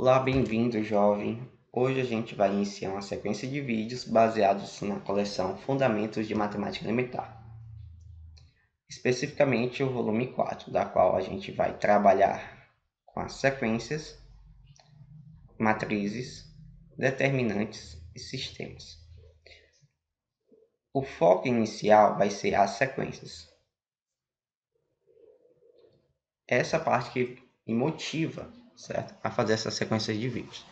Olá, bem-vindo, jovem! Hoje a gente vai iniciar uma sequência de vídeos baseados na coleção Fundamentos de Matemática Elementar, especificamente o volume 4, da qual a gente vai trabalhar com as sequências, matrizes, determinantes e sistemas. O foco inicial vai ser as sequências. Essa parte que me motiva, certo, a fazer essas sequências de vídeos.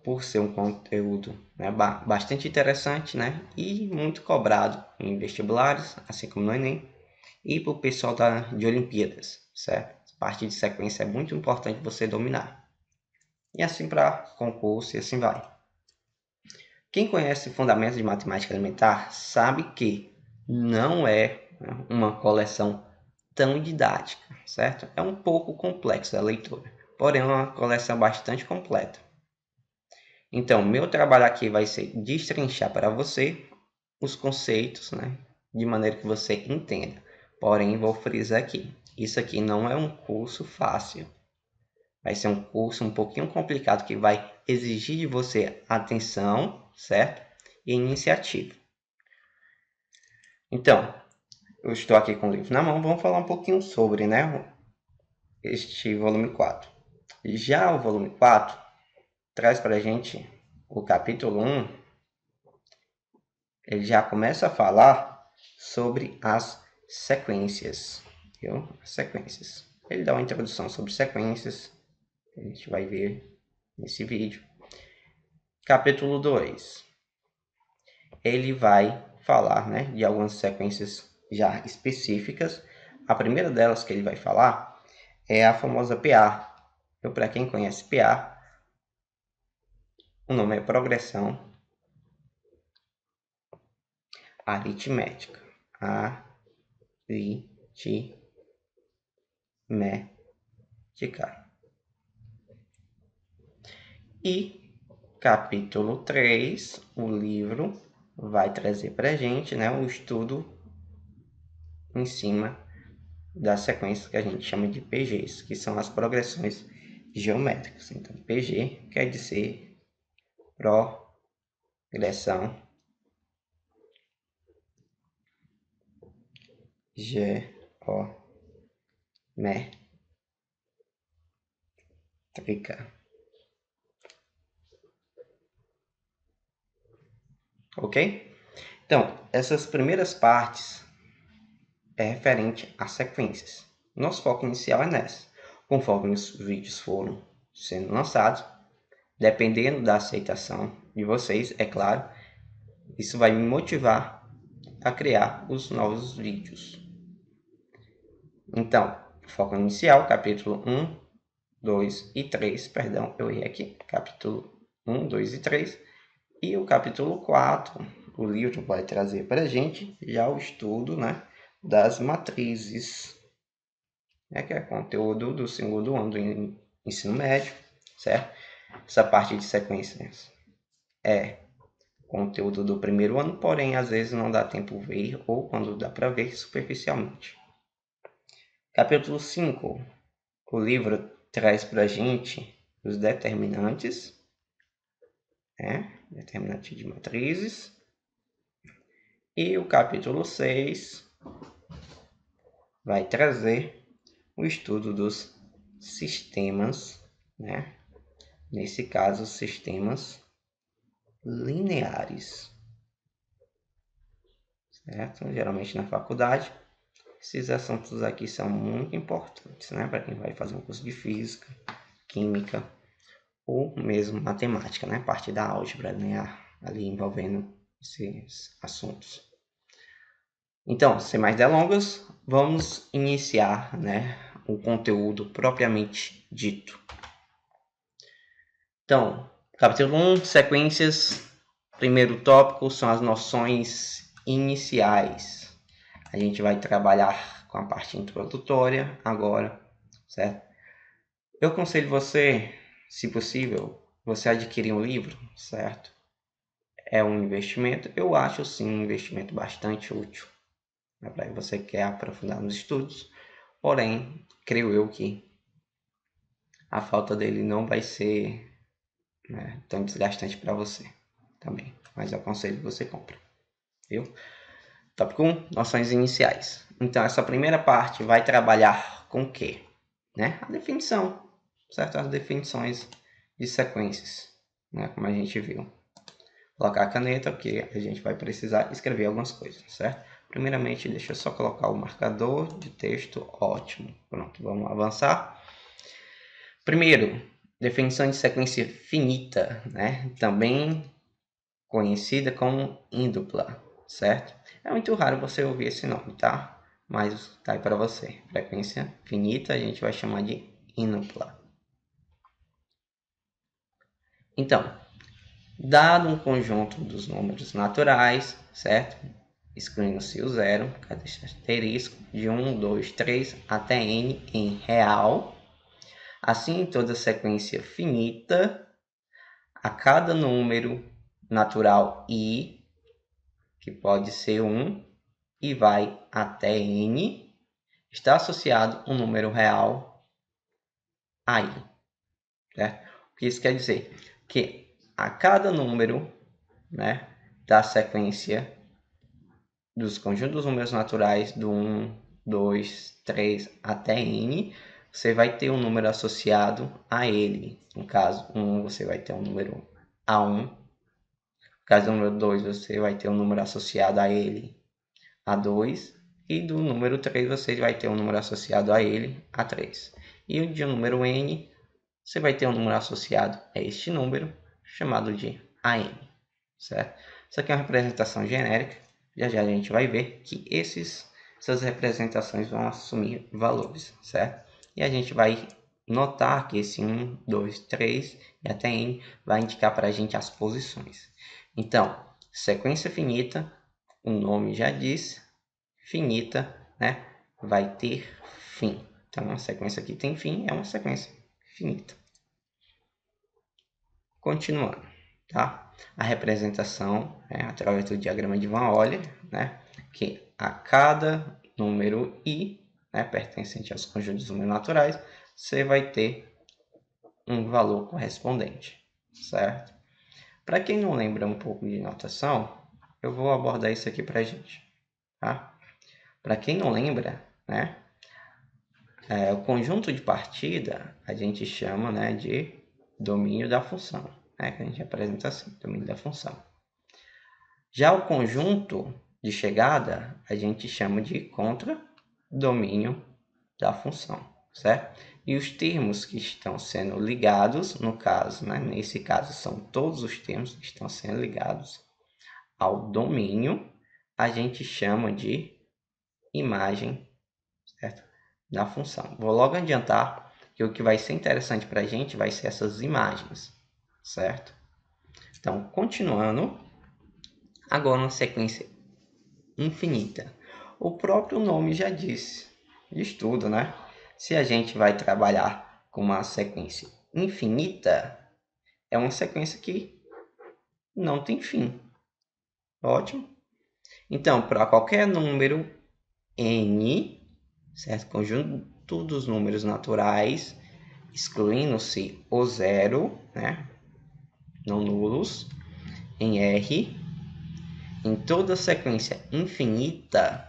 Por ser um conteúdo, né, bastante interessante, né, e muito cobrado em vestibulares, assim como no Enem, e para o pessoal de Olimpíadas, certo? Parte de sequência é muito importante você dominar. E assim para concurso e assim vai. Quem conhece fundamentos de matemática elementar sabe que não é uma coleção tão didática, certo? É um pouco complexa a leitura, porém é uma coleção bastante completa. Então, meu trabalho aqui vai ser destrinchar para você os conceitos, né, de maneira que você entenda. Porém, vou frisar aqui, isso aqui não é um curso fácil. Vai ser um curso um pouquinho complicado que vai exigir de você atenção, certo? E iniciativa. Então, eu estou aqui com o livro na mão, vamos falar um pouquinho sobre, né, este volume 4. Já o volume 4 traz para a gente o capítulo 1, ele já começa a falar sobre as sequências, viu? As sequências. Ele dá uma introdução sobre sequências, que a gente vai ver nesse vídeo. Capítulo 2, ele vai falar, né, de algumas sequências já específicas. A primeira delas que ele vai falar é a famosa PA. Então, para quem conhece PA, o nome é progressão aritmética. Aritmética. E capítulo 3, o livro vai trazer para a gente, né, um estudo em cima das sequências que a gente chama de PGs, que são as progressões geométricas. Então, PG quer dizer progressão geométrica. Ok? Então, essas primeiras partes é referente a sequências. Nosso foco inicial é nessa. Conforme os vídeos foram sendo lançados, dependendo da aceitação de vocês, é claro, isso vai me motivar a criar os novos vídeos. Então, foco inicial, capítulo 1, 2 e 3, perdão, eu errei aqui, capítulo 1, 2 e 3, e o capítulo 4, o livro vai trazer para a gente já o estudo, né, das matrizes, né, que é conteúdo do segundo ano do ensino médio, certo? Essa parte de sequências é conteúdo do primeiro ano, porém às vezes não dá tempo ver, ou quando dá para ver, superficialmente. Capítulo 5, o livro traz para a gente os determinantes, né? Determinante de matrizes. E o capítulo 6 vai trazer o estudo dos sistemas, né? Nesse caso, sistemas lineares, certo? Geralmente na faculdade, esses assuntos aqui são muito importantes, né? Para quem vai fazer um curso de física, química ou mesmo matemática, né? Parte da álgebra linear ali envolvendo esses assuntos. Então, sem mais delongas, vamos iniciar, né, o conteúdo propriamente dito. Então, capítulo 1, sequências. Primeiro tópico são as noções iniciais. A gente vai trabalhar com a parte introdutória agora, certo? Eu aconselho você, se possível, você adquirir um livro, certo? É um investimento, eu acho sim um investimento bastante útil, né, para você quer aprofundar nos estudos, porém, creio eu que a falta dele não vai ser, né, tão desgastante para você também. Mas eu aconselho que você compre, viu? Tópico 1, noções iniciais. Então, essa primeira parte vai trabalhar com o quê? Né? A definição, certo? As definições de sequências, né? Como a gente viu. Colocar a caneta, porque a gente vai precisar escrever algumas coisas, certo? Primeiramente, deixa eu só colocar o marcador de texto, ótimo. Pronto, vamos avançar. Primeiro, definição de sequência finita, né? Também conhecida como índupla, certo? É muito raro você ouvir esse nome, tá? Mas tá aí para você. Frequência finita a gente vai chamar de índupla. Então, dado um conjunto dos números naturais, certo? Excluindo-se o zero, cada asterisco, de 1, 2, 3 até n em real. Assim, toda sequência finita, a cada número natural i, que pode ser 1, e vai até n, está associado um número real a i. Certo? O que isso quer dizer? Que a cada número, né, da sequência dos conjuntos dos números naturais do 1, 2, 3 até n, você vai ter um número associado a ele. No caso 1, você vai ter um número A1. No caso do número 2, você vai ter um número associado a ele, A2. E do número 3, você vai ter um número associado a ele, A3. E o de número n, você vai ter um número associado a este número, chamado de AN. Certo? Isso aqui é uma representação genérica. Já já a gente vai ver que essas representações vão assumir valores, certo? E a gente vai notar que esse 1, 2, 3 e até n vai indicar para a gente as posições. Então, sequência finita, o nome já diz, finita, né? Vai ter fim. Então, uma sequência que tem fim é uma sequência finita. Continuando, tá? A representação é através do diagrama de Van Euler, né? Que a cada número i, né, pertencente aos conjuntos números naturais, você vai ter um valor correspondente, certo? Para quem não lembra um pouco de notação, eu vou abordar isso aqui para a gente, tá? Para quem não lembra, né, o conjunto de partida a gente chama, né, de domínio da função, né, que a gente apresenta assim, domínio da função. Já o conjunto de chegada a gente chama de contradomínio da função, certo? E os termos que estão sendo ligados, no caso, né, nesse caso são todos os termos que estão sendo ligados ao domínio, a gente chama de imagem, certo? Da função. Vou logo adiantar que o que vai ser interessante para a gente vai ser essas imagens, certo? Então, continuando, agora uma sequência infinita. O próprio nome já disse, diz tudo, né? Se a gente vai trabalhar com uma sequência infinita, é uma sequência que não tem fim. Ótimo? Então, para qualquer número n, certo? Conjunto dos números naturais, excluindo-se o zero, né? Não nulos, em R, em toda sequência infinita,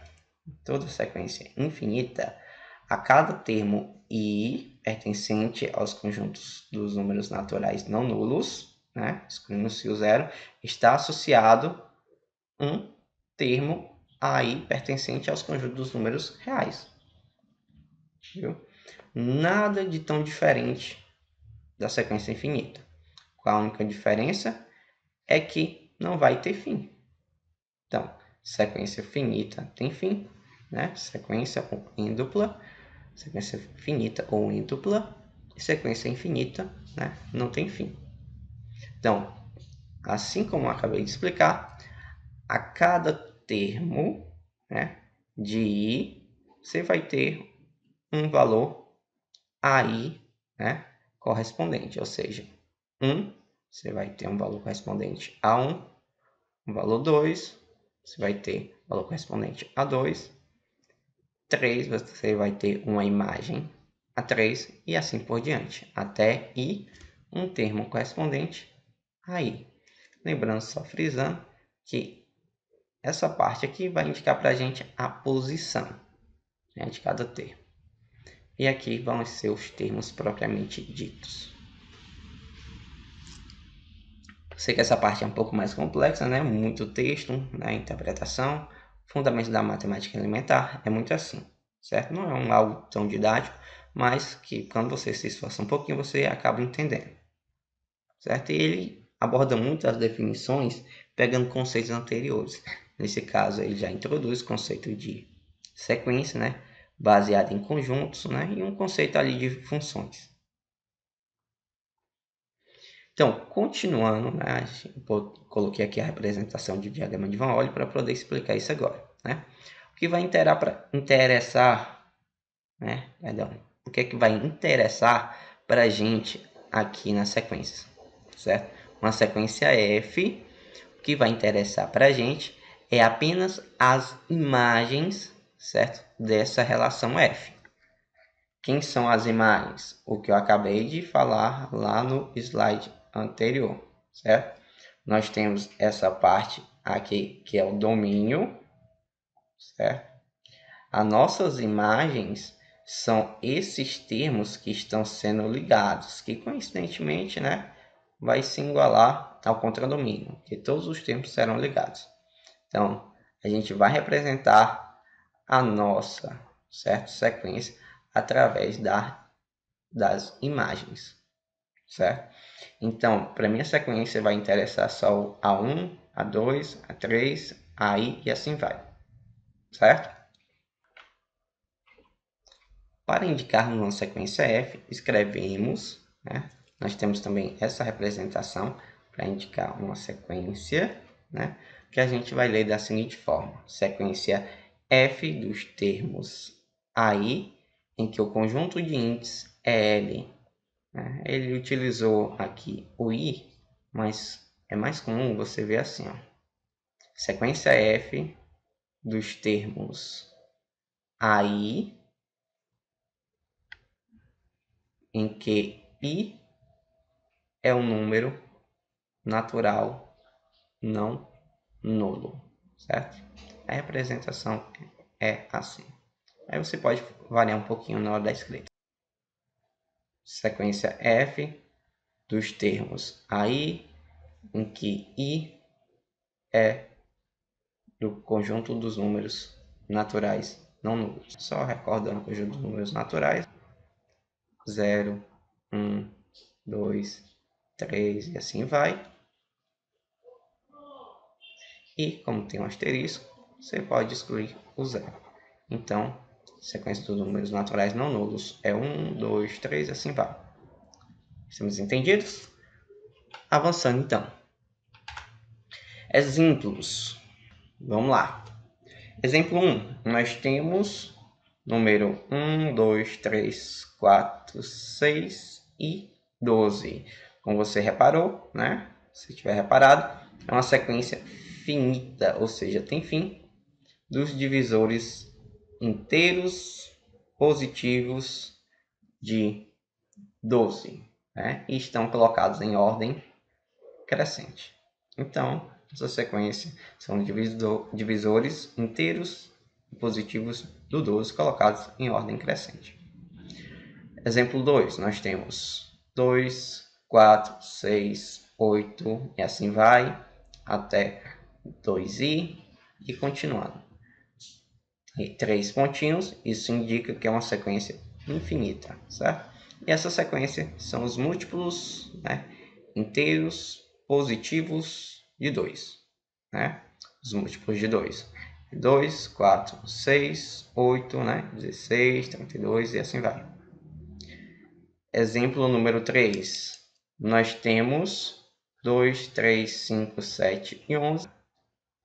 a cada termo i pertencente aos conjuntos dos números naturais não nulos, né? Excluindo-se o zero, está associado um termo aí pertencente aos conjuntos dos números reais. Viu? Nada de tão diferente da sequência infinita. A única diferença é que não vai ter fim. Então, sequência finita tem fim, né? Sequência índupla, sequência finita ou índupla, e sequência infinita, né? Não tem fim. Então, assim como eu acabei de explicar, a cada termo, né, de i, você vai ter um valor aí, né, correspondente, ou seja, 1, você vai ter um valor correspondente a 1, um valor 2, você vai ter valor correspondente a 2, 3, você vai ter uma imagem a 3 e assim por diante, até I, um termo correspondente a I. Lembrando, só frisando, que essa parte aqui vai indicar para a gente a posição, né, de cada termo. E aqui vão ser os termos propriamente ditos. Sei que essa parte é um pouco mais complexa, né? Muito texto, né? Interpretação, fundamentos da matemática elementar, é muito assim, certo? Não é algo tão didático, mas que quando você se esforça um pouquinho, você acaba entendendo, certo? E ele aborda muito as definições pegando conceitos anteriores. Nesse caso, ele já introduz o conceito de sequência, né? Baseado em conjuntos, né? E um conceito ali de funções. Então, continuando, né, coloquei aqui a representação de diagrama de Van Hoyle para poder explicar isso agora. Né? O que vai interessar, né, perdão, o que é que vai interessar para a gente aqui na sequência, certo? Uma sequência F, o que vai interessar para a gente é apenas as imagens, certo, dessa relação F. Quem são as imagens? O que eu acabei de falar lá no slide anterior, certo? Nós temos essa parte aqui que é o domínio, certo? As nossas imagens são esses termos que estão sendo ligados, que coincidentemente, né, vai se igualar ao contradomínio, que todos os termos serão ligados. Então, a gente vai representar a nossa, certo, sequência através das imagens, certo? Então, para mim a sequência vai interessar só o A1, A2, A3, AI e assim vai, certo? Para indicarmos uma sequência F, escrevemos, né? Nós temos também essa representação para indicar uma sequência, né? Que a gente vai ler da seguinte forma: sequência F dos termos AI, em que o conjunto de índices é L. Ele utilizou aqui o I, mas é mais comum você ver assim, ó. Sequência F dos termos AI, em que I é um número natural não nulo, certo? A representação é assim. Aí você pode variar um pouquinho na hora da escrita. Sequência F dos termos AI, em que I é do conjunto dos números naturais não nulos. Só recordando o conjunto dos números naturais: 0, 1, 2, 3 e assim vai. E como tem um asterisco, você pode excluir o 0. Então, sequência dos números naturais não nulos é 1, 2, 3 e assim vai. Estamos entendidos? Avançando então. Exemplos. Vamos lá. Exemplo 1. Nós temos número 1, 2, 3, 4, 6 e 12. Como você reparou, né? Se tiver reparado, é uma sequência finita, ou seja, tem fim, dos divisores inteiros positivos de 12, né? E estão colocados em ordem crescente. Então, essa sequência são divisores inteiros positivos do 12 colocados em ordem crescente. Exemplo 2, nós temos 2, 4, 6, 8 e assim vai até 2i e continuando. E 3 pontinhos, isso indica que é uma sequência infinita, certo? E essa sequência são os múltiplos, né, inteiros positivos de 2, né? Os múltiplos de 2. 2, 4, 6, 8, né? 16, 32 e assim vai. Exemplo número 3. Nós temos 2, 3, 5, 7 e 11.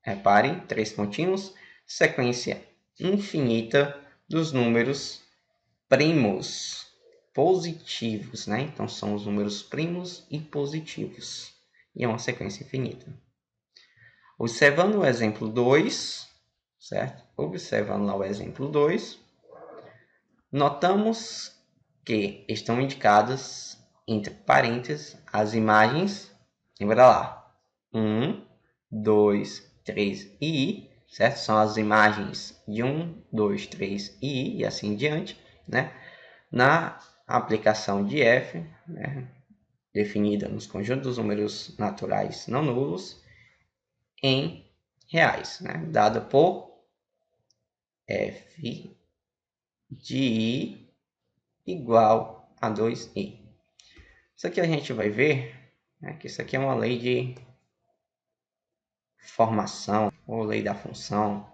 Reparem, 3 pontinhos. Sequência infinita dos números primos positivos, né? Então, são os números primos e positivos. E é uma sequência infinita. Observando o exemplo 2, certo? Observando lá o exemplo 2, notamos que estão indicadas entre parênteses as imagens, lembra lá, 1, 2, 3 e I, certo? São as imagens de 1, 2, 3 e I, e assim em diante, né? Na aplicação de f, né, definida nos conjuntos dos números naturais não nulos, em reais, né? Dada por f de I igual a 2i. Isso aqui a gente vai ver, né, que isso aqui é uma lei de formação, ou lei da função,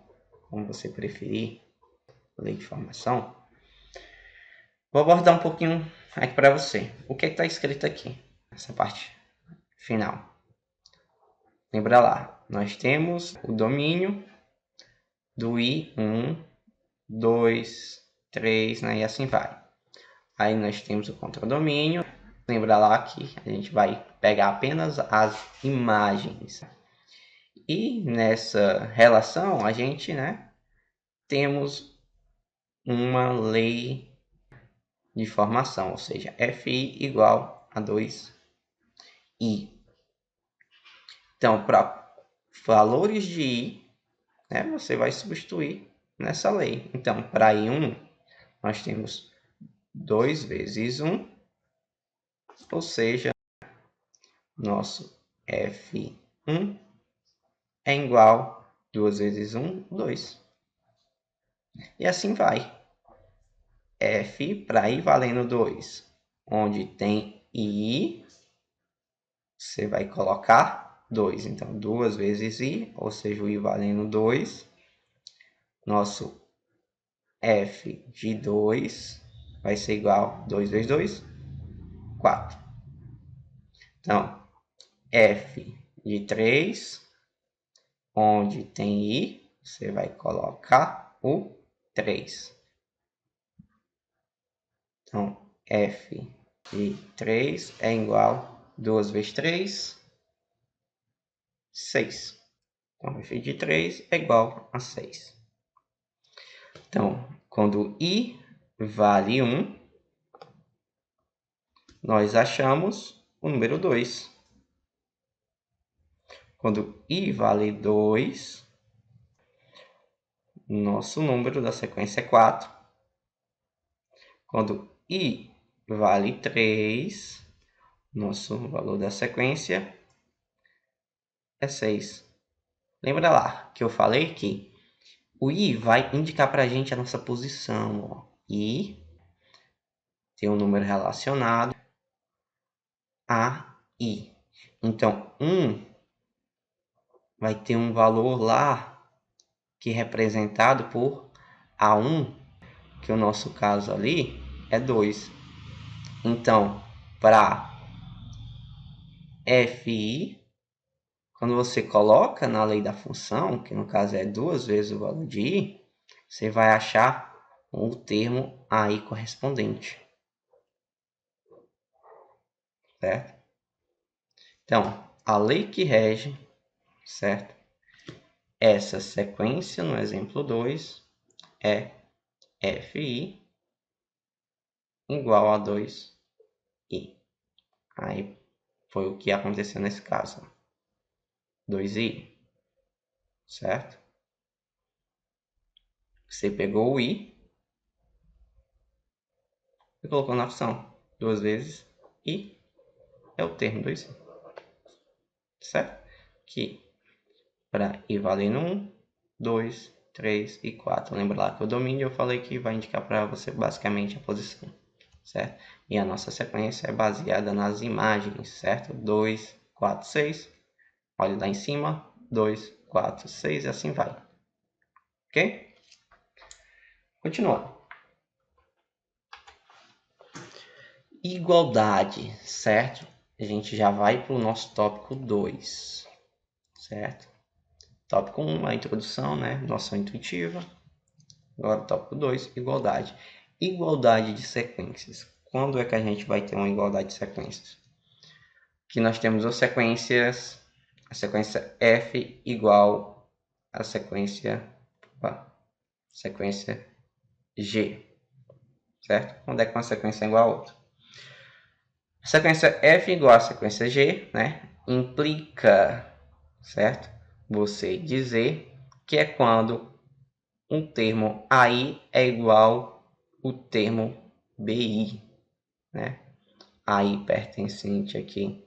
como você preferir, lei de formação. Vou abordar um pouquinho aqui para você. O que está escrito aqui, essa parte final? Lembra lá, nós temos o domínio do I1, 2, 3, né, e assim vai. Aí nós temos o contradomínio. Lembra lá que a gente vai pegar apenas as imagens. E nessa relação a gente, né, temos uma lei de formação, ou seja, Fi igual a 2i. Então, para valores de i, né, você vai substituir nessa lei. Então, para i1, nós temos 2 vezes 1, ou seja, nosso F1 é igual a 2 vezes 1, 2. E assim vai. F para i valendo 2. Onde tem i, você vai colocar 2. Então, 2 vezes i, ou seja, o i valendo 2. Nosso f de 2 vai ser igual a 2 vezes 2, 4. Então, f de 3, onde tem i, você vai colocar o 3. Então, f de 3 é igual a 2 vezes 3, 6. Então, f de 3 é igual a 6. Então, quando i vale 1, nós achamos o número 2. Quando i vale 2, nosso número da sequência é 4. Quando i vale 3, nosso valor da sequência é 6. Lembra lá que eu falei que o i vai indicar para a gente a nossa posição. Ó. I tem um número relacionado a i. Então, 1 vai ter um valor lá que é representado por A1, que o nosso caso ali é 2. Então, para Fi, quando você coloca na lei da função, que no caso é 2 vezes o valor de i, você vai achar o termo aí correspondente. Certo? Então, a lei que rege, certo? Essa sequência, no exemplo 2, é Fi igual a 2i. Aí foi o que aconteceu nesse caso. 2i, certo? Você pegou o i e colocou na opção. 2 vezes i é o termo 2i. Certo? Que para i valendo 1, 2, 3 e 4. Lembra lá que o domínio eu falei que vai indicar para você basicamente a posição. Certo? E a nossa sequência é baseada nas imagens, certo? 2, 4, 6. Olha lá em cima. 2, 4, 6 e assim vai. Ok? Continuando. Igualdade, certo? A gente já vai para o nosso tópico 2, certo? Tópico 1, a introdução, né? Noção intuitiva. Agora, tópico 2, igualdade. Igualdade de sequências. Quando é que a gente vai ter uma igualdade de sequências? Que nós temos as sequências, a sequência f igual a sequência G. certo? Quando é que uma sequência é igual a outra? A sequência f igual a sequência g, né? Implica, certo? Você dizer que é quando um termo AI é igual ao termo BI, né? AI pertencente aqui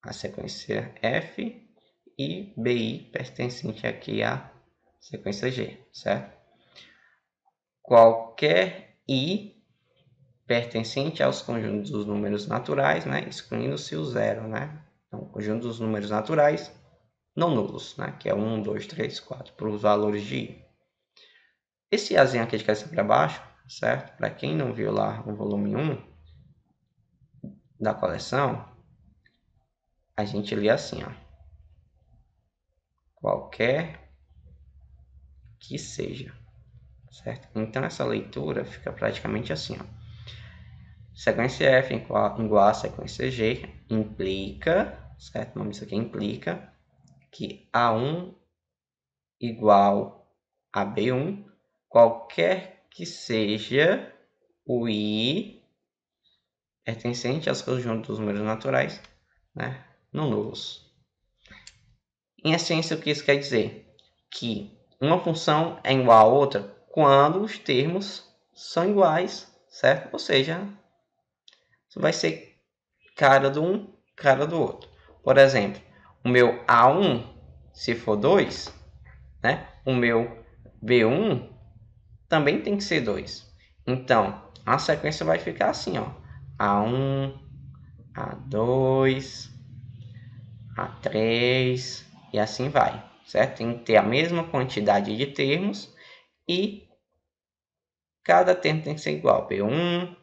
à sequência f e BI pertencente aqui à sequência g, certo? Qualquer i pertencente aos conjuntos dos números naturais, né? Excluindo-se o zero, né? Então, conjunto dos números naturais não nulos, né? Que é 1, 2, 3, 4, para os valores de i. Esse azinho aqui de cabeça para baixo, certo? Para quem não viu lá o volume 1 da coleção, a gente lê assim, ó. Qualquer que seja, certo? Então, essa leitura fica praticamente assim, ó. Sequência f igual a sequência g implica, certo? O nome disso aqui implica que A1 igual a B1, qualquer que seja o i pertencente aos conjuntos dos números naturais, né, não nulos. Em essência, o que isso quer dizer? Que uma função é igual a outra quando os termos são iguais, certo? Ou seja, vai ser cara do um, cara do outro. Por exemplo, o meu A1, se for 2, né? O meu B1 também tem que ser 2. Então, a sequência vai ficar assim, ó. A1, A2, A3 e assim vai, certo? Tem que ter a mesma quantidade de termos e cada termo tem que ser igual. B1,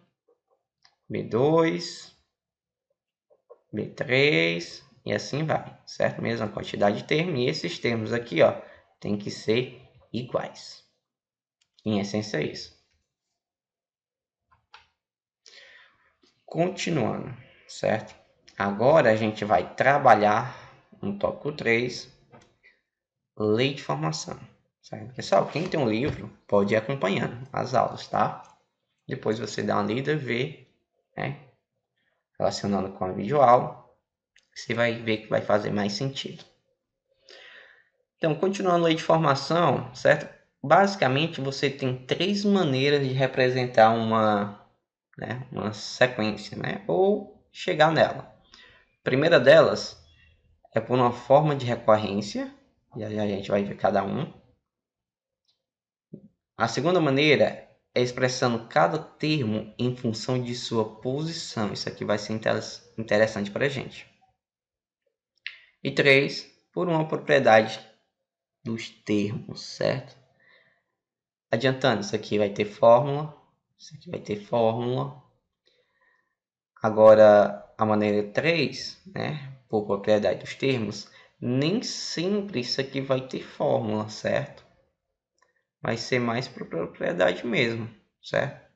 B2, B3 e assim vai, certo? Mesma quantidade de termos e esses termos aqui, ó, tem que ser iguais. Em essência é isso. Continuando, certo? Agora a gente vai trabalhar no tópico 3, lei de formação. Certo? Pessoal, quem tem um livro pode ir acompanhando as aulas, tá? Depois você dá uma lida, vê, né? Relacionando com a videoaula, você vai ver que vai fazer mais sentido. Então, continuando a lei de formação, certo? Basicamente, você tem 3 maneiras de representar uma sequência, né? Ou chegar nela. A primeira delas é por uma forma de recorrência, e aí a gente vai ver cada um. A segunda maneira é expressando cada termo em função de sua posição. Isso aqui vai ser interessante para a gente. E 3, por uma propriedade dos termos, certo? Adiantando, isso aqui vai ter fórmula, isso aqui vai ter fórmula. Agora, a maneira 3, né, por propriedade dos termos, nem sempre isso aqui vai ter fórmula, certo? Vai ser mais por propriedade mesmo, certo?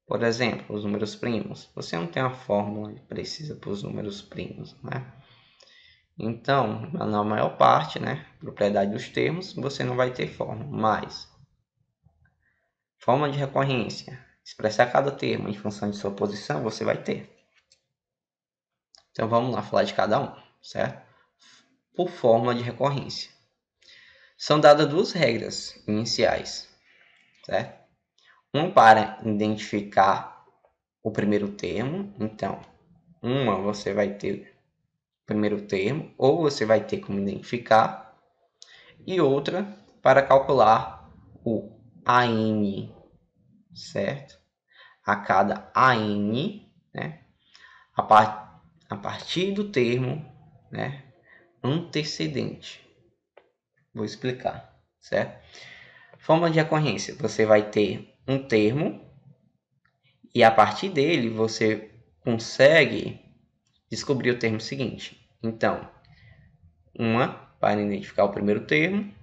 Por exemplo, os números primos. Você não tem uma fórmula precisa para os números primos, né? Então, na maior parte, né, propriedade dos termos, você não vai ter fórmula, mas forma de recorrência, expressar cada termo em função de sua posição, você vai ter. Então, vamos lá falar de cada um, certo? Por forma de recorrência. São dadas 2 regras iniciais, certo? Uma para identificar o primeiro termo. Então, uma você vai ter o primeiro termo, ou você vai ter como identificar, e outra para calcular o AN, certo? A cada AN, né? A partir do termo, né, antecedente. Vou explicar, certo? Forma de recorrência, você vai ter um termo e a partir dele você consegue descobrir o termo seguinte. Então, uma para identificar o primeiro termo,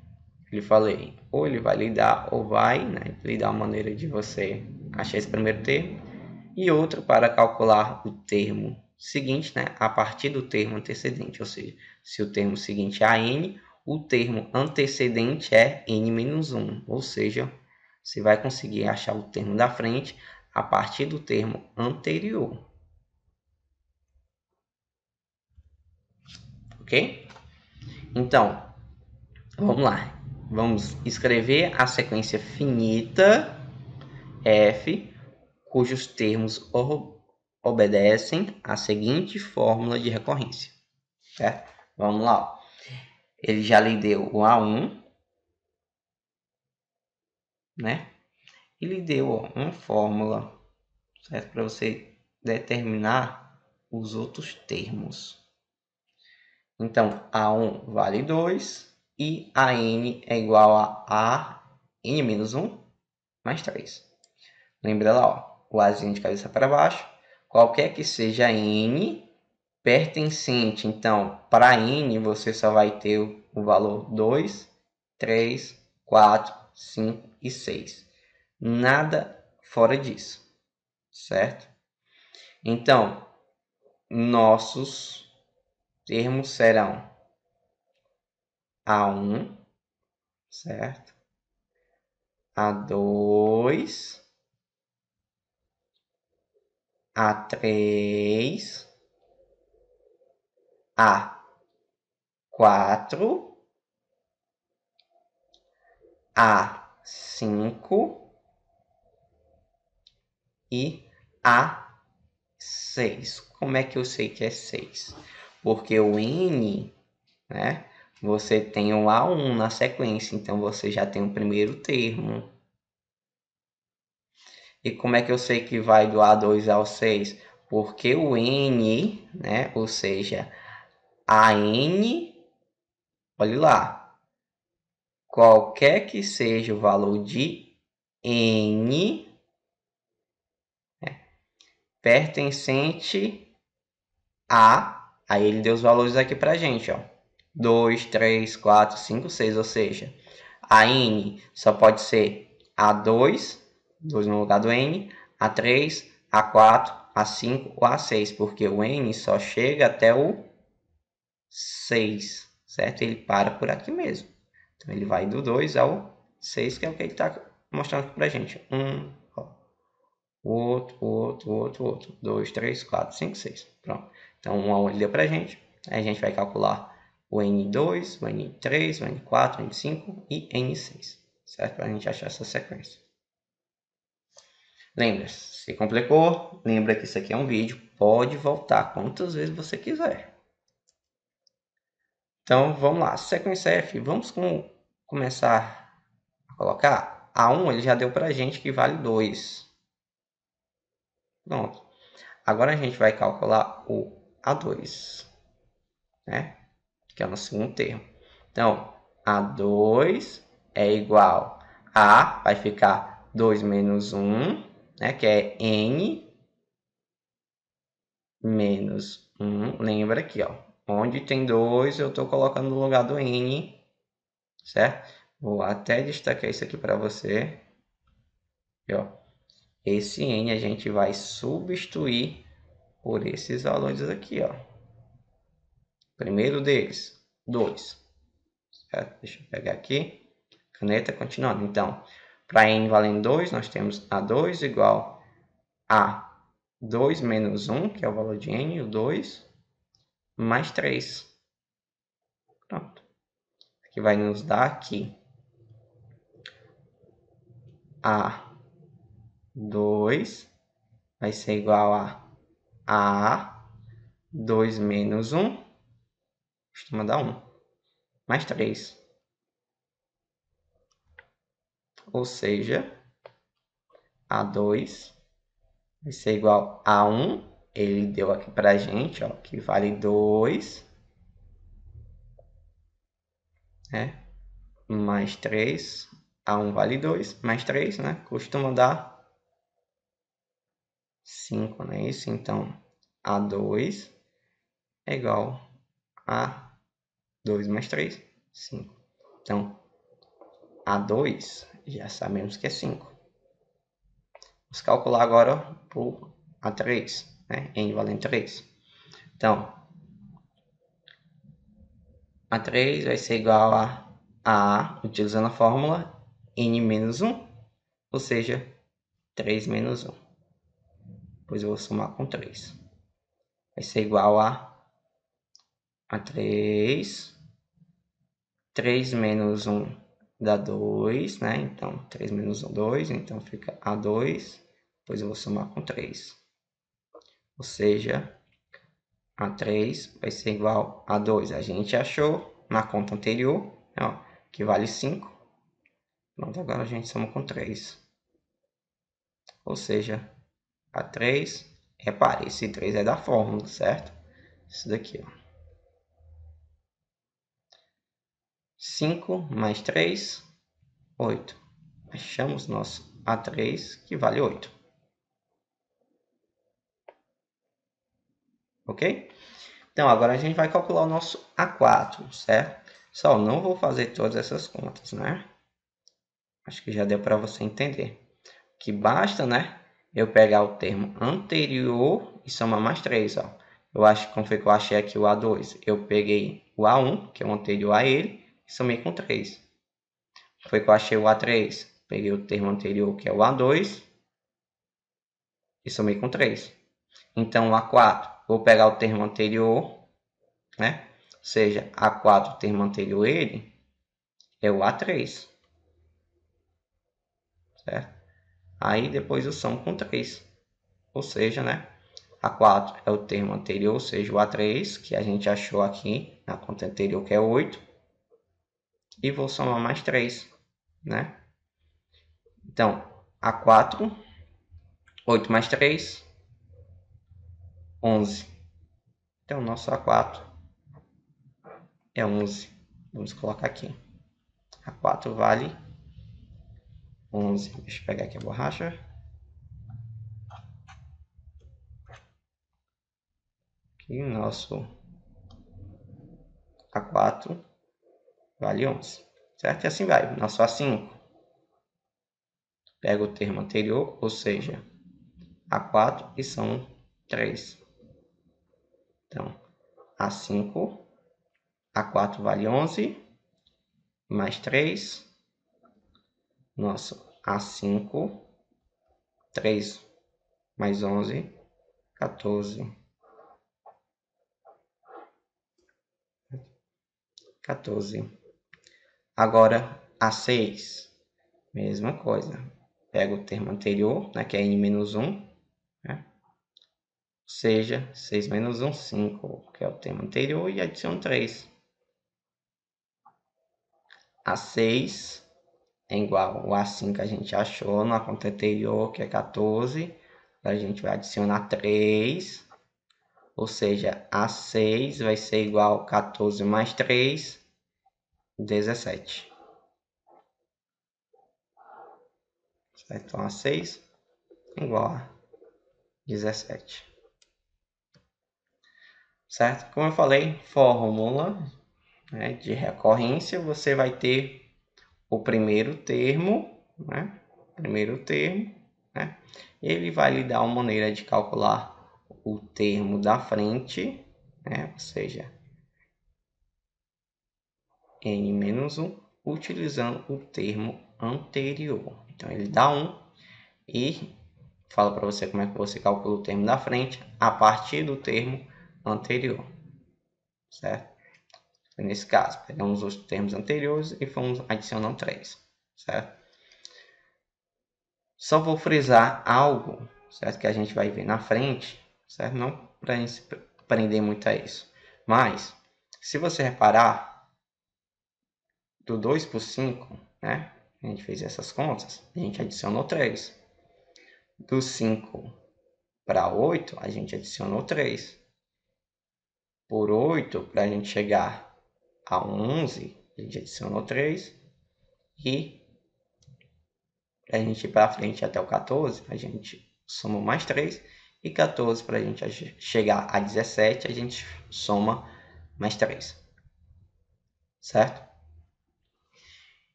lhe falei, ou ele vai lhe dar, ou vai, né, lhe dar uma maneira de você achar esse primeiro termo, e outra para calcular o termo seguinte, né, a partir do termo antecedente, ou seja, se o termo seguinte é AN, o termo antecedente é N-1, ou seja, você vai conseguir achar o termo da frente a partir do termo anterior. Ok? Então, vamos lá. Vamos escrever a sequência finita f, cujos termos obedecem à seguinte fórmula de recorrência. Certo? Vamos lá. Ele já lhe deu o A1, né? E lhe deu uma fórmula, certo? Para você determinar os outros termos. Então, A1 vale 2 e AN é igual a N menos 1 mais 3. Lembra lá, ó, o Azinho de cabeça para baixo. Qualquer que seja N pertencente, então, para N você só vai ter o valor 2, 3, 4, 5 e 6. Nada fora disso, certo? Então, nossos termos serão A1, certo? A2, A3, A4, A5 e A6. Como é que eu sei que é 6? Porque o N, né? Você tem o A1 na sequência, então você já tem o primeiro termo. E como é que eu sei que vai do A2 ao 6? Porque o N, né? Ou seja, a N, olha lá, qualquer que seja o valor de N, né, pertencente a, aí ele deu os valores aqui pra gente, ó, 2, 3, 4, 5, 6, ou seja, a N só pode ser A2, 2 no lugar do N, A3, A4, A5 ou A6, porque o N só chega até o 6, certo? Ele para por aqui mesmo. Então, ele vai do 2 ao 6, que é o que ele está mostrando aqui pra gente. Outro. 2, 3, 4, 5, 6. Pronto. Então, 1 a 1 ele deu pra gente. Aí a gente vai calcular o N2, o N3, o N4, o N5 e N6, certo? Para a gente achar essa sequência. Lembra-se, se complicou, lembra que isso aqui é um vídeo, pode voltar quantas vezes você quiser. Então, vamos lá, sequência F, vamos começar a colocar. A1 ele já deu para a gente que vale 2. Pronto. Agora a gente vai calcular o A2, né? Que é o nosso segundo termo. Então, A2 é igual a, vai ficar 2 menos 1, né? Que é N menos 1. Lembra aqui, ó. Onde tem 2, eu estou colocando no lugar do N, certo? Vou até destacar isso aqui para você. E, ó, esse N a gente vai substituir por esses valores aqui, ó. Primeiro deles, 2. Certo? Deixa eu pegar aqui. Caneta, continuando. Então, para N valendo 2, nós temos A2 igual a 2 menos 1, que é o valor de N, o 2, mais 3. Pronto. Que vai nos dar aqui A2 vai ser igual a 2 menos 1, costuma dar 1, mais 3. Ou seja, A2 vai ser igual a 1, ele deu aqui para a gente, ó, que vale 2, né? Mais 3, A1 vale 2, mais 3, né? Costuma dar 5, não é isso? Então, A2 é igual a 2 mais 3, 5. Então, A2 já sabemos que é 5. Vamos calcular agora por A3, né? N valendo 3. Então, A3 vai ser igual a, utilizando a fórmula, N menos 1, ou seja, 3 menos 1. depois eu vou somar com 3. Vai ser igual a 3. 3 menos 1 dá 2, né? Então, 3 menos 1, 2. Então, fica A2. Depois eu vou somar com 3. Ou seja, A3 vai ser igual a 2. A gente achou na conta anterior, ó, que vale 5. Pronto, agora a gente soma com 3. Ou seja, A3, repare, esse 3 é da fórmula, certo? Isso daqui, ó. 5 mais 3, 8. Achamos nosso A3, que vale 8. Ok? Então, agora a gente vai calcular o nosso A4, certo? Só não vou fazer todas essas contas, né? Acho que já deu para você entender. Que basta, né? Eu pegar o termo anterior e somar mais 3, ó. Eu acho, como foi que eu achei aqui o A2? Eu peguei o A1, que é o anterior a ele, e somei com 3. Foi que eu achei o A3? Peguei o termo anterior, que é o A2, e somei com 3. Então, o A4, vou pegar o termo anterior, né? Ou seja, A4, o termo anterior a ele, é o A3. Certo? Aí, depois eu somo com 3. Ou seja, né? A4 é o termo anterior, ou seja, o A3, que a gente achou aqui na conta anterior, que é 8. E vou somar mais 3, né? Então, A4, 8 mais 3, 11. Então, nosso A4 é 11. Vamos colocar aqui. A4 vale 11. Deixa eu pegar aqui a borracha. Aqui, nosso A4 vale 11. Certo? E assim vai. Nosso A5. Pega o termo anterior, ou seja, A4 e são 3. Então, A5, A4 vale 11, mais 3. Nosso A5, 3 mais 11, 14. 14. Agora, A6, mesma coisa. Pega o termo anterior, né, que é n-1, né? Ou seja, 6 menos 1, 5, que é o termo anterior, e adiciono 3. A6 é igual ao A5 que a gente achou na conta anterior, que é 14. A gente vai adicionar 3. Ou seja, A6 vai ser igual a 14 mais 3, 17. Certo? Então, A6 é igual a 17. Certo? Como eu falei, fórmula, né, de recorrência, você vai ter o primeiro termo, né? Primeiro termo, né? Ele vai lhe dar uma maneira de calcular o termo da frente, né? Ou seja, n-1, utilizando o termo anterior. Então, ele dá 1 e fala para você como é que você calcula o termo da frente a partir do termo anterior, certo? Nesse caso, pegamos os termos anteriores e fomos adicionando 3, certo? Só vou frisar algo, certo? Que a gente vai ver na frente, certo? Não para a gente se prender muito a isso. Mas, se você reparar, do 2 por 5, né? A gente fez essas contas, a gente adicionou 3. Do 5 para 8, a gente adicionou 3. Por 8, para a gente chegar a 11, a gente adicionou 3. E para a gente ir para frente até o 14, a gente soma mais 3. E 14, para a gente chegar a 17, a gente soma mais 3. Certo?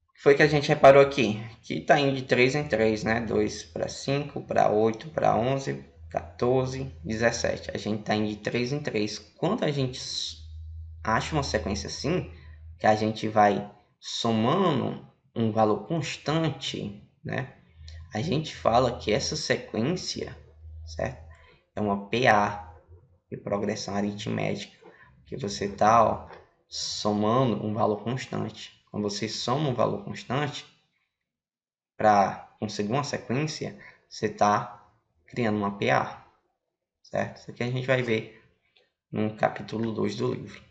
O que foi que a gente reparou aqui? Que está indo de 3 em 3, né? 2 para 5, para 8, para 11, 14, 17. A gente está indo de 3 em 3. Quando a gente acha uma sequência assim, que a gente vai somando um valor constante, né? A gente fala que essa sequência certo? É uma PA, de progressão aritmética, que você está somando um valor constante. Quando você soma um valor constante, para conseguir uma sequência, você está criando uma PA, certo? Isso aqui a gente vai ver no capítulo 2 do livro.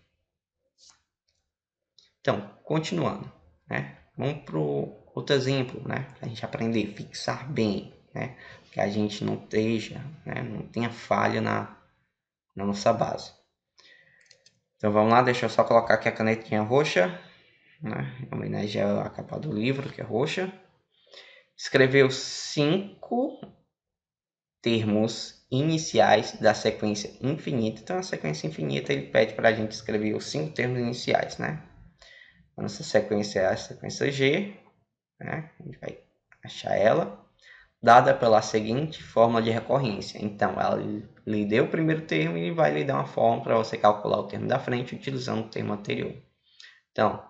Então, continuando, né? Vamos para o outro exemplo, né? Para a gente aprender a fixar bem, né? Que a gente não esteja, né? Não tenha falha na nossa base. Então vamos lá, deixa eu só colocar aqui a canetinha roxa, né? Em homenagem à capa do livro, que é roxa. Escreveu 5 termos iniciais da sequência infinita. Então a sequência infinita ele pede para a gente escrever os 5 termos iniciais, né? A nossa sequência é a sequência G, né? A gente vai achar ela, dada pela seguinte fórmula de recorrência. Então, ela lhe deu o primeiro termo e vai lhe dar uma fórmula para você calcular o termo da frente utilizando o termo anterior. Então,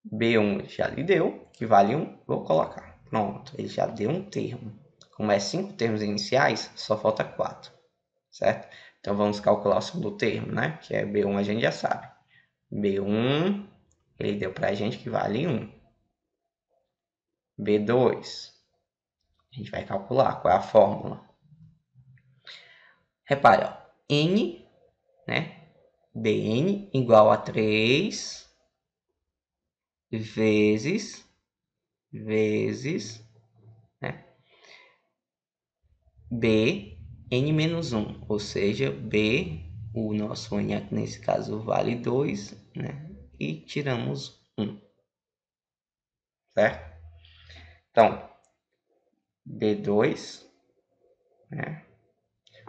B1 já lhe deu, que vale 1, vou colocar. Pronto, ele já deu um termo. Como é 5 termos iniciais, só falta 4, certo? Então, vamos calcular o segundo termo, né? Que é B1, a gente já sabe. B1, ele deu para a gente que vale 1. B2, a gente vai calcular qual é a fórmula. Repare, ó, N, né? Bn igual a 3 vezes, né? B, n menos 1, ou seja, B, o nosso n aqui nesse caso vale 2, né? E tiramos 1, certo? Então, B2, né?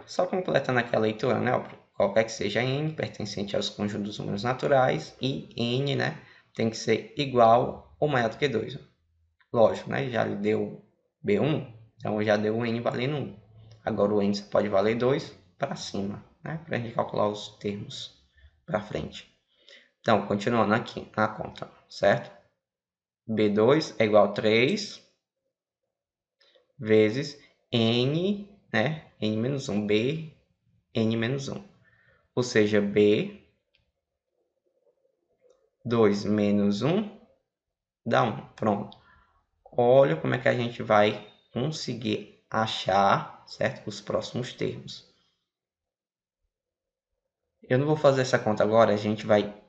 Só completando aqui a leitura, né? Qualquer que seja n, pertencente aos conjuntos dos números naturais, e n, né? Tem que ser igual ou maior do que 2. Lógico, né? Já lhe deu B1, então já deu o n valendo 1. Agora o n só pode valer 2 para cima, né? Para a gente calcular os termos para frente. Então, continuando aqui na conta, certo? B2 é igual a 3 vezes n, né? n menos 1, B, n menos 1. Ou seja, B, 2 menos 1 dá 1. Pronto. Olha como é que a gente vai conseguir achar, certo? Os próximos termos. Eu não vou fazer essa conta agora, a gente vai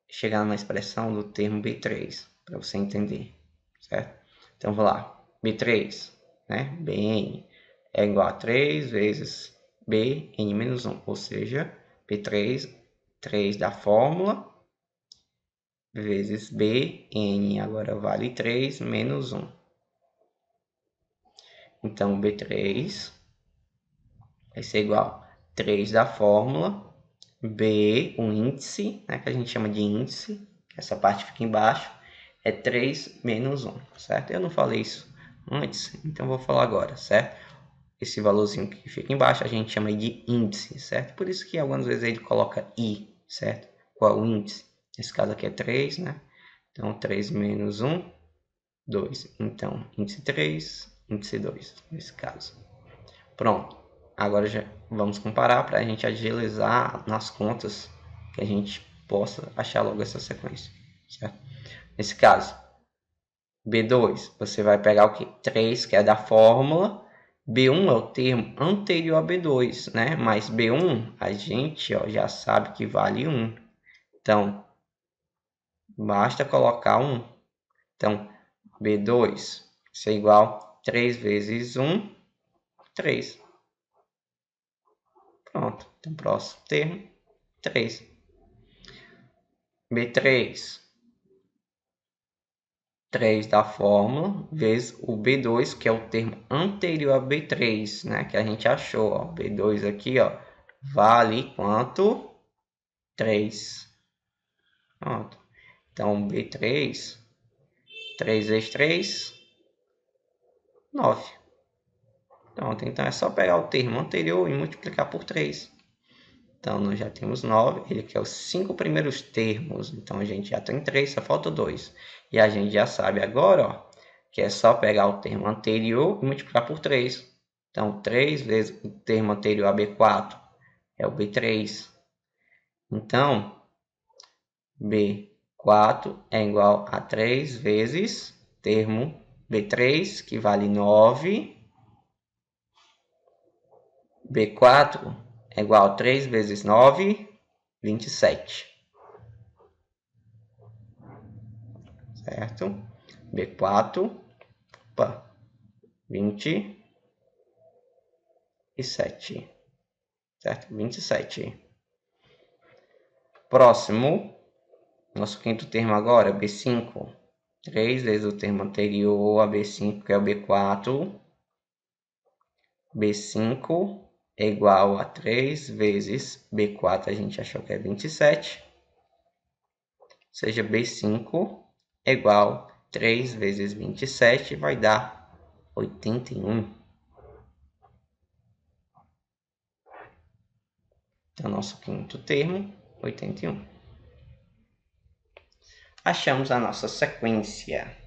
chegar na expressão do termo B3, para você entender, certo? Então, vou lá. B3, né? Bn é igual a 3 vezes Bn menos 1, ou seja, B3, 3 da fórmula, vezes Bn, agora vale 3 menos 1. Então, B3 vai ser igual a 3 da fórmula, B, o índice, né, que a gente chama de índice, que essa parte fica embaixo, é 3 menos 1, certo? Eu não falei isso antes, então vou falar agora, certo? Esse valorzinho que fica embaixo a gente chama de índice, certo? Por isso que algumas vezes ele coloca I, certo? Qual é o índice? Nesse caso aqui é 3, né? Então, 3 menos 1, 2. Então, índice 3, índice 2, nesse caso. Pronto. Agora já vamos comparar para a gente agilizar nas contas, que a gente possa achar logo essa sequência, certo? Nesse caso, B2, você vai pegar o que? 3, que é da fórmula. B1 é o termo anterior a B2, né? Mas B1 a gente já sabe que vale 1. Então, basta colocar 1. Então, B2 é igual a 3 vezes 1, 3. Pronto. Então, próximo termo, 3. B3, 3 da fórmula, vezes o B2, que é o termo anterior a B3, né? Que a gente achou, ó. B2 aqui, ó, vale quanto? 3. Pronto. Então, B3, 3 vezes 3, 9. Pronto. Então, é só pegar o termo anterior e multiplicar por 3. Então, nós já temos 9. Ele quer os 5 primeiros termos. Então, a gente já tem 3, só falta 2. E a gente já sabe agora, ó, que é só pegar o termo anterior e multiplicar por 3. Então, 3 vezes o termo anterior a B4 é o B3. Então, B4 é igual a 3 vezes termo B3, que vale 9. B4 é igual a 3 vezes 9, 27. Certo? B4, opa, 27. Certo? 27. Próximo, nosso quinto termo agora, B5. 3 vezes o termo anterior a B5, que é o B4. B5 é igual a 3 vezes B4, a gente achou que é 27. Ou seja, B5 é igual a 3 vezes 27, vai dar 81. Então, nosso quinto termo, 81. Achamos a nossa sequência.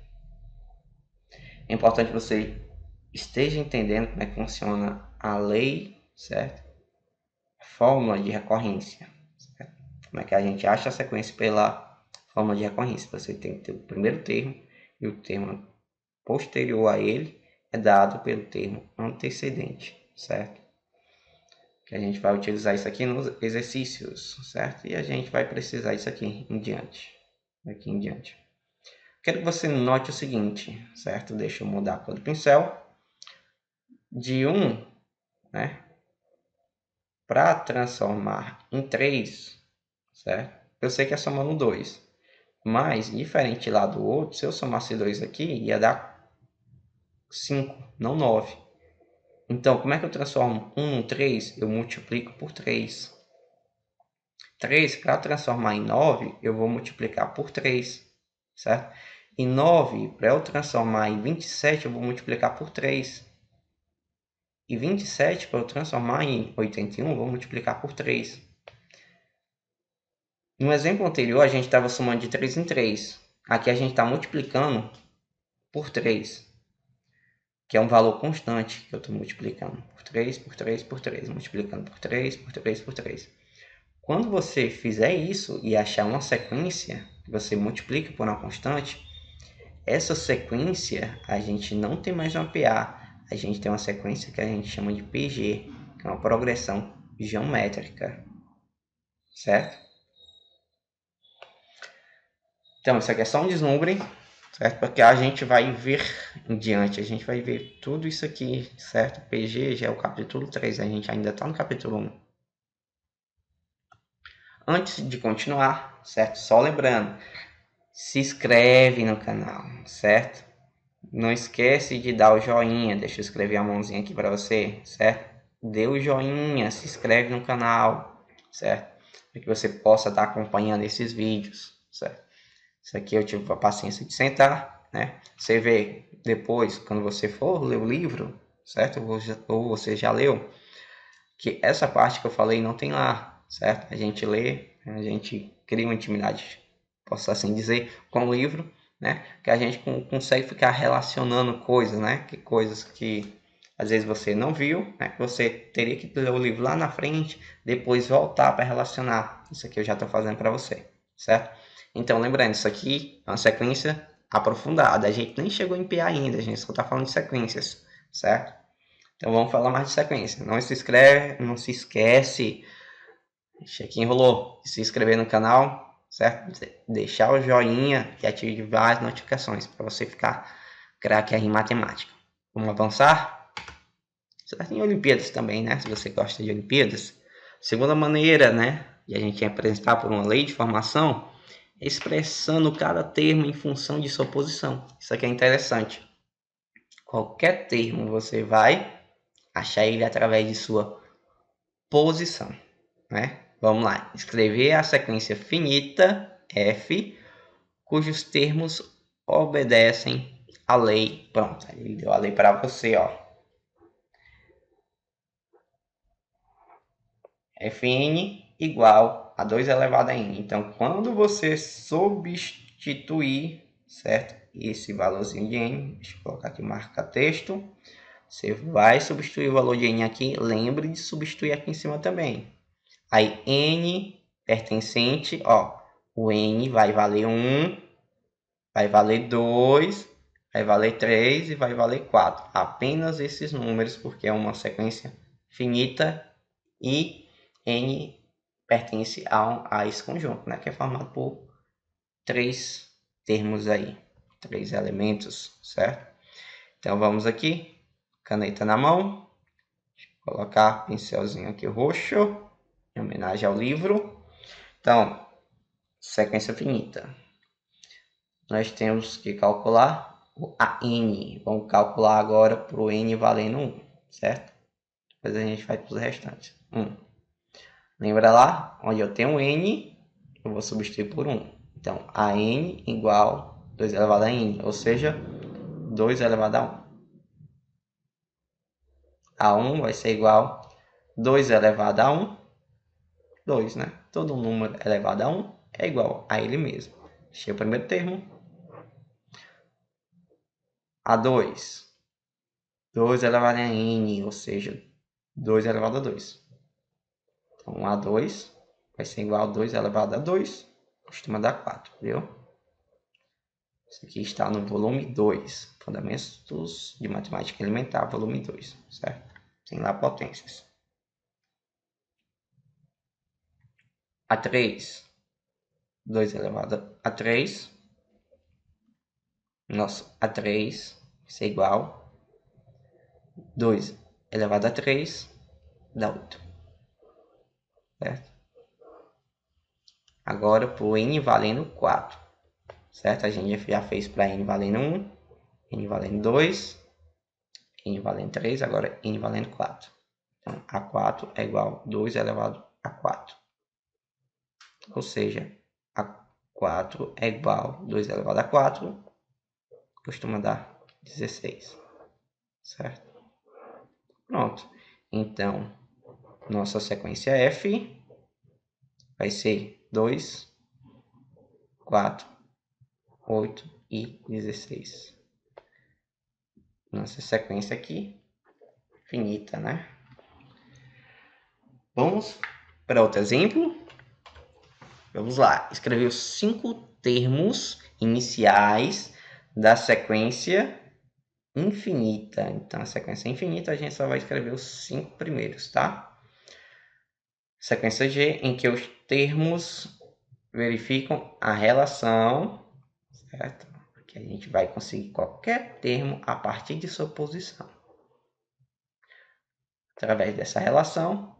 É importante você esteja entendendo como é que funciona a lei, certo? A fórmula de recorrência. Certo? Como é que a gente acha a sequência pela fórmula de recorrência. Você tem que ter o primeiro termo e o termo posterior a ele é dado pelo termo antecedente, certo? Que a gente vai utilizar isso aqui nos exercícios, certo? E a gente vai precisar isso aqui em diante. Daqui em diante. Quero que você note o seguinte, certo? Deixa eu mudar a cor do pincel. De 1, né? Para transformar em 3, certo? Eu sei que é somando 2. Mas, diferente lá do outro, se eu somasse 2 aqui, ia dar 5, não 9. Então, como é que eu transformo 1 em 3? Eu multiplico por 3. 3, para transformar em 9, eu vou multiplicar por 3, certo? E 9, para eu transformar em 27, eu vou multiplicar por 3. E 27, para eu transformar em 81, eu vou multiplicar por 3. No exemplo anterior, a gente estava somando de 3 em 3. Aqui a gente está multiplicando por 3, que é um valor constante que eu estou multiplicando. Por 3, por 3, por 3. Multiplicando por 3, por 3, por 3. Quando você fizer isso e achar uma sequência, que você multiplica por uma constante, essa sequência a gente não tem mais uma PA. A gente tem uma sequência que a gente chama de PG, que é uma progressão geométrica. Certo? Então, isso aqui é só um deslumbre, certo? Porque a gente vai ver em diante, a gente vai ver tudo isso aqui, certo? PG já é o capítulo 3, a gente ainda está no capítulo 1. Antes de continuar, certo? Só lembrando, se inscreve no canal, certo? Não esquece de dar o joinha, deixa eu escrever a mãozinha aqui para você, certo? Dê o joinha, se inscreve no canal, certo? Para que você possa estar acompanhando esses vídeos, certo? Isso aqui eu tive a paciência de sentar, né? Você vê depois, quando você for ler o livro, certo? Ou você já leu, que essa parte que eu falei não tem lá, certo? A gente lê, a gente cria uma intimidade, posso assim dizer, com o livro, né? Que a gente consegue ficar relacionando coisas, né? Que coisas que às vezes você não viu, né? Que você teria que ler o livro lá na frente, depois voltar para relacionar. Isso aqui eu já estou fazendo para você, certo? Então, lembrando, isso aqui é uma sequência aprofundada. A gente nem chegou em PA ainda, a gente só está falando de sequências, certo? Então, vamos falar mais de sequência. Não se inscreve, não se esquece, deixa aqui enrolou, de se inscrever no canal, certo? Deixar o joinha e ativar as notificações para você ficar craque aí em matemática. Vamos avançar? Certo? Em Olimpíadas também, né? Se você gosta de Olimpíadas. Segunda maneira, né? De a gente apresentar por uma lei de formação, expressando cada termo em função de sua posição. Isso aqui é interessante. Qualquer termo você vai achar ele através de sua posição, né? Vamos lá. Escrever a sequência finita F, cujos termos obedecem à lei. Pronto, ele deu a lei para você, ó. Fn igual a 2 elevado a n. Então, quando você substituir, certo? Esse valorzinho de n, deixa eu colocar aqui marca texto. Você vai substituir o valor de n aqui, lembre de substituir aqui em cima também. Aí n pertencente, ó, o n vai valer 1, vai valer 2, vai valer 3 e vai valer 4. Apenas esses números, porque é uma sequência finita e n pertence a esse conjunto, né, que é formado por 3 termos aí, 3 elementos, certo? Então vamos aqui, caneta na mão, colocar pincelzinho aqui roxo, em homenagem ao livro. Então, sequência finita. Nós temos que calcular a n. Vamos calcular agora para o n valendo 1, certo? Depois a gente vai para os restantes. 1. Lembra lá? Onde eu tenho n, eu vou substituir por 1. Então, a n igual 2 elevado a n, ou seja, 2 elevado a 1. A 1 vai ser igual a 2 elevado a 1, 2, né? Todo número elevado a 1 é igual a ele mesmo. Deixei o primeiro termo. A 2, 2 elevado a n, ou seja, 2 elevado a 2. Então, A2 vai ser igual a 2 elevado a 2, costuma dar 4, viu? Isso aqui está no volume 2, Fundamentos de Matemática Elementar, volume 2, certo? Tem lá potências. A3, 2 elevado a 3. Nossa, A3 vai ser igual a 2 elevado a 3, dá 8. Certo? Agora, para o n valendo 4. Certo? A gente já fez para n valendo 1, n valendo 2, n valendo 3, agora n valendo 4. Então, A4 é igual a 2 elevado a 4. Ou seja, A4 é igual a 2 elevado a 4, costuma dar 16. Certo? Pronto. Então, nossa sequência F vai ser 2, 4, 8 e 16. Nossa sequência aqui, finita, né? Vamos para outro exemplo. Vamos lá. Escrever os 5 termos iniciais da sequência infinita. Então, a sequência infinita, a gente só vai escrever os 5 primeiros, tá? Sequência G, em que os termos verificam a relação, certo? Que a gente vai conseguir qualquer termo a partir de sua posição. Através dessa relação,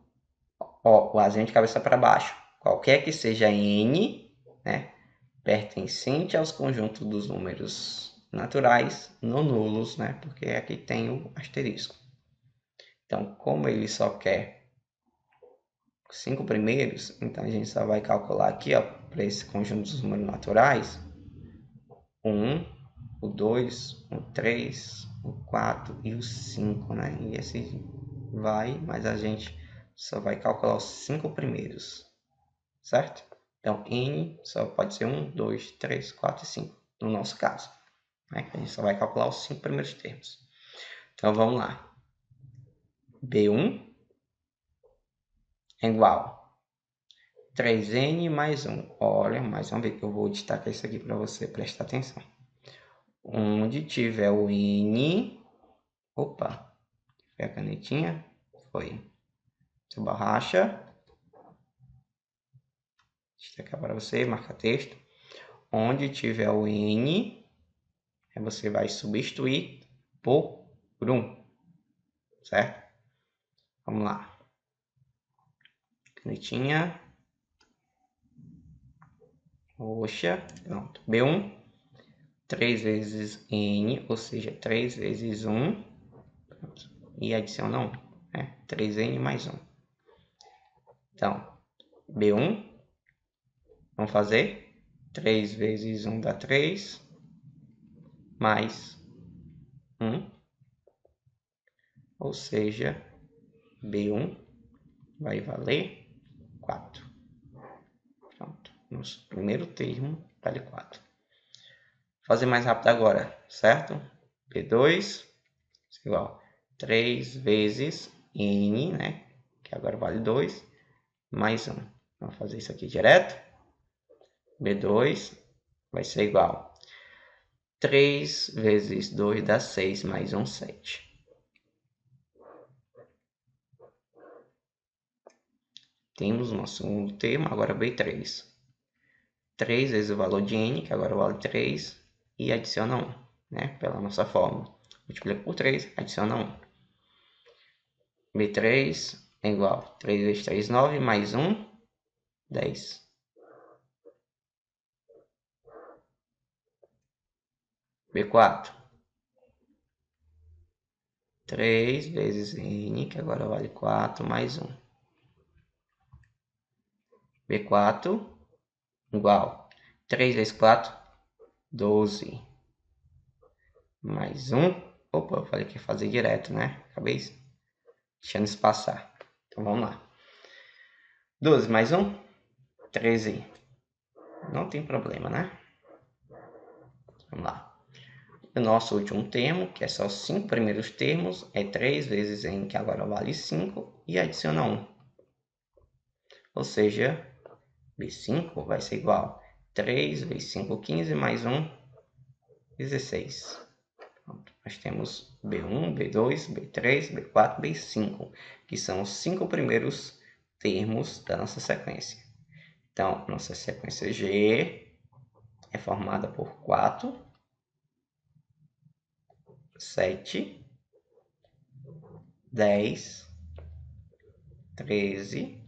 ó, o azinho de cabeça para baixo, qualquer que seja n, né, pertencente aos conjuntos dos números naturais, não nulos, né, porque aqui tem o asterisco. Então, como ele só quer 5 primeiros, então a gente só vai calcular aqui, ó, para esse conjunto dos números naturais, o 1, o 2, o 3, o 4 e o 5, né? E esse vai, mas a gente só vai calcular os 5 primeiros, certo? Então, n só pode ser 1, 2, 3, 4 e 5, no nosso caso, né? A gente só vai calcular os 5 primeiros termos. Então, vamos lá. B1 é igual a 3n mais 1. Olha, mais uma vez que eu vou destacar isso aqui para você prestar atenção. Onde tiver o n... Opa! Foi a canetinha? Foi. Você borracha. Destacar para você, marca texto. Onde tiver o n, você vai substituir por 1. Certo? Vamos lá. Canetinha. Roxa. Pronto. B1. 3 vezes n, ou seja, 3 vezes 1. Pronto. E adiciona 1. 3n mais 1. Então, B1. Vamos fazer. 3 vezes 1 dá 3. Mais 1. Ou seja, B1 vai valer 4. Pronto. Nosso primeiro termo vale 4. Vou fazer mais rápido agora, certo? B2 igual 3 vezes n, né? Que agora vale 2, mais 1. Vamos fazer isso aqui direto. B2 vai ser igual 3 vezes 2 dá 6, mais 1, 7. Temos o nosso segundo termo, agora B3. 3 vezes o valor de n, que agora vale 3, e adiciona 1, né? Pela nossa fórmula. Multiplica por 3, adiciona 1. B3 é igual 3 vezes 3, 9, mais 1, 10. B4. 3 vezes n, que agora vale 4, mais 1. B4 igual 3 vezes 4, 12. Mais 1. Opa, eu falei que ia fazer direto, né? Acabei deixando isso passar. Então vamos lá. 12 mais 1, 13. Não tem problema, né? Vamos lá. O nosso último termo, que é só os 5 primeiros termos, é 3 vezes n, que agora vale 5, e adiciona 1. Ou seja, B5 vai ser igual a 3 vezes 5, 15, mais 1, 16. Pronto. Nós temos B1, B2, B3, B4, B5, que são os 5 primeiros termos da nossa sequência. Então, nossa sequência G é formada por 4, 7, 10, 13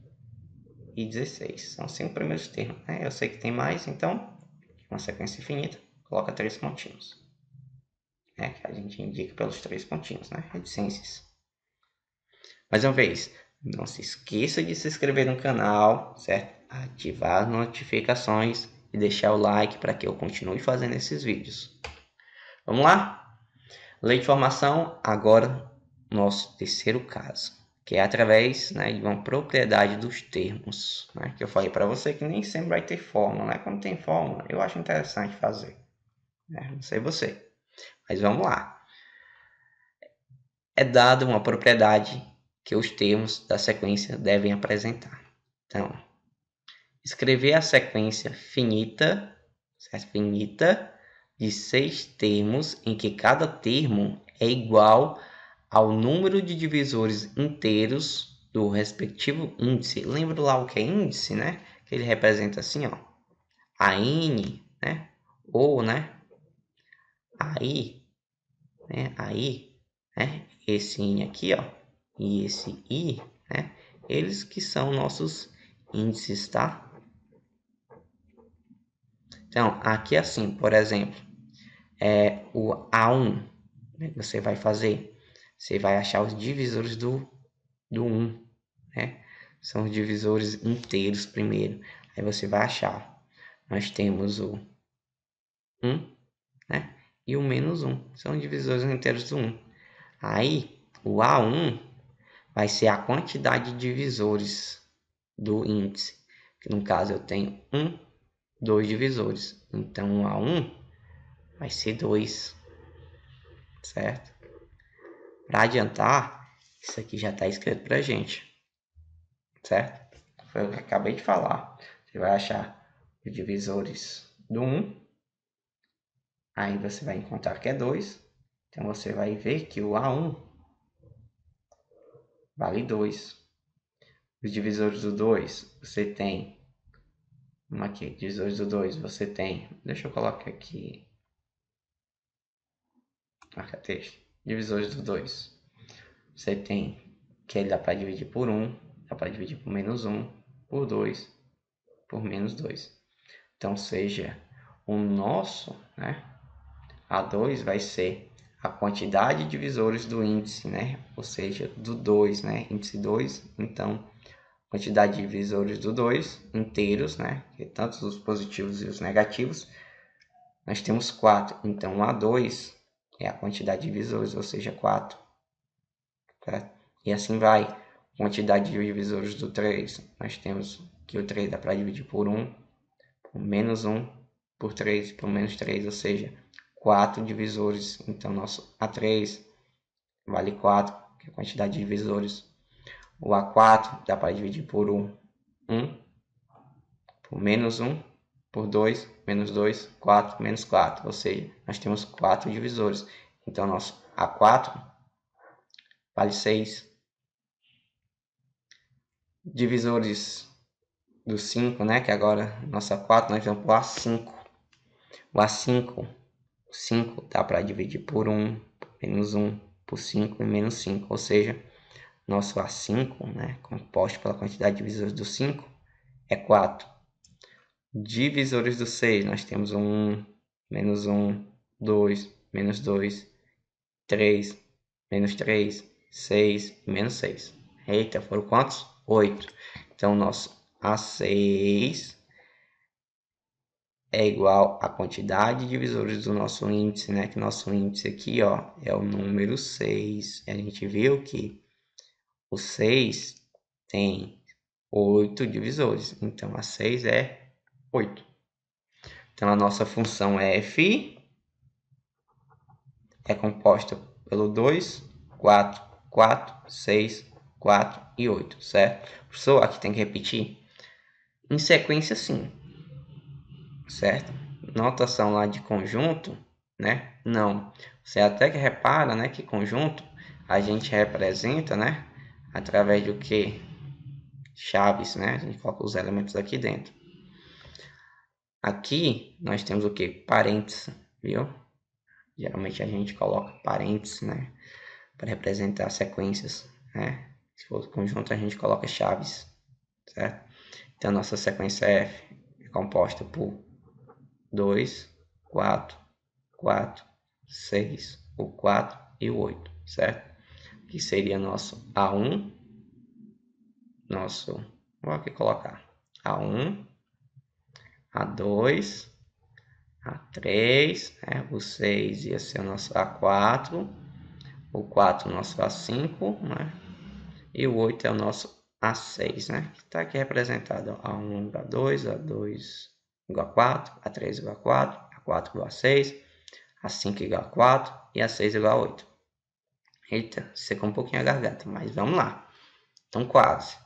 e 16. São os 5 primeiros termos, né? Eu sei que tem mais, então, uma sequência infinita, coloca 3 pontinhos. Que a gente indica pelos 3 pontinhos, né? Reticências. Mais uma vez, não se esqueça de se inscrever no canal, certo? Ativar as notificações e deixar o like para que eu continue fazendo esses vídeos. Vamos lá? Lei de formação, agora nosso terceiro caso, que é através, né, de uma propriedade dos termos, né, que eu falei para você que nem sempre vai ter fórmula, né? Quando tem fórmula, eu acho interessante fazer, né? Não sei você, mas vamos lá. É dada uma propriedade que os termos da sequência devem apresentar. Então, escrever a sequência finita, certo? Finita de 6 termos em que cada termo é igual ao número de divisores inteiros do respectivo índice. Lembra lá o que é índice, né? Que ele representa assim, ó, a n, né? Ou, né? Aí, né? Aí, né? Esse n aqui, ó, e esse i, né? Eles que são nossos índices, tá? Então, aqui assim, por exemplo, o A1, né? Você vai fazer, você vai achar os divisores do 1, né? São os divisores inteiros primeiro. Aí você vai achar. Nós temos o 1, né? E o menos 1. São divisores inteiros do 1. Aí, o A1 vai ser a quantidade de divisores do índice. Que no caso eu tenho 2 divisores. Então, o A1 vai ser 2. Certo? Para adiantar, isso aqui já está escrito para a gente. Certo? Foi o que eu acabei de falar. Você vai achar os divisores do 1. Aí você vai encontrar que é 2. Então você vai ver que o A1 vale 2. Os divisores do 2, você tem. Vamos aqui, divisores do 2, você tem. Deixa eu colocar aqui. Marca texto. Divisores do 2. Você tem que ele dá para dividir por 1, dá para dividir por menos 1, por 2, por menos 2. Então, seja o nosso, né? A2 vai ser a quantidade de divisores do índice, né? Ou seja, do 2, né? Índice 2, então, quantidade de divisores do 2 inteiros, né? Que tanto os positivos e os negativos. Nós temos 4, então A2 é a quantidade de divisores, ou seja, 4. Tá? E assim vai. Quantidade de divisores do 3, nós temos que o 3 dá para dividir por 1, por menos 1, por 3, por menos 3, ou seja, 4 divisores. Então, nosso A3 vale 4, que é a quantidade de divisores. O A4 dá para dividir por 1, por menos 1, por 2, menos 2, 4, menos 4. Ou seja, nós temos 4 divisores. Então, nosso A4 vale 6. Divisores do 5, né? Que agora, nosso A4, nós vamos para o A5. O A5, 5 dá para dividir por 1, por menos 1, por 5 e menos 5. Ou seja, nosso A5, né, composto pela quantidade de divisores do 5, é 4. Divisores do 6, nós temos 1, menos 1, 2, menos 2, 3, menos 3, 6 e menos 6. Eita, foram quantos? 8. Então, nosso A6 é igual à quantidade de divisores do nosso índice, né? Que nosso índice aqui, ó, é o número 6. A gente viu que o 6 tem 8 divisores. Então, a 6 é 8. Então, a nossa função f é composta pelo 2, 4, 4, 6, 4 e 8, certo? Professor, aqui tem que repetir? Em sequência, sim. Certo? Notação lá de conjunto, né? Não. Você até que repara, né, que conjunto a gente representa, né, através do que? Chaves, né? A gente coloca os elementos aqui dentro. Aqui nós temos o que? Parênteses, viu? Geralmente a gente coloca parênteses, né, para representar sequências, né? Se for conjunto a gente coloca chaves, certo? Então nossa sequência F é composta por 2, 4, 4, 6, o 4 e o 8, certo? Que seria nosso A1, vou aqui colocar A1, A2, A3, né? O 6 ia ser o nosso A4, o 4 o nosso A5, né? E o 8 é o nosso A6, né? Que está aqui representado, A1 igual A2, A2 igual a 4, A3 igual a 4, A4 igual a 6, A5 igual a 4 e A6 igual a 8. Eita, secou um pouquinho a garganta, mas vamos lá. Então, quase.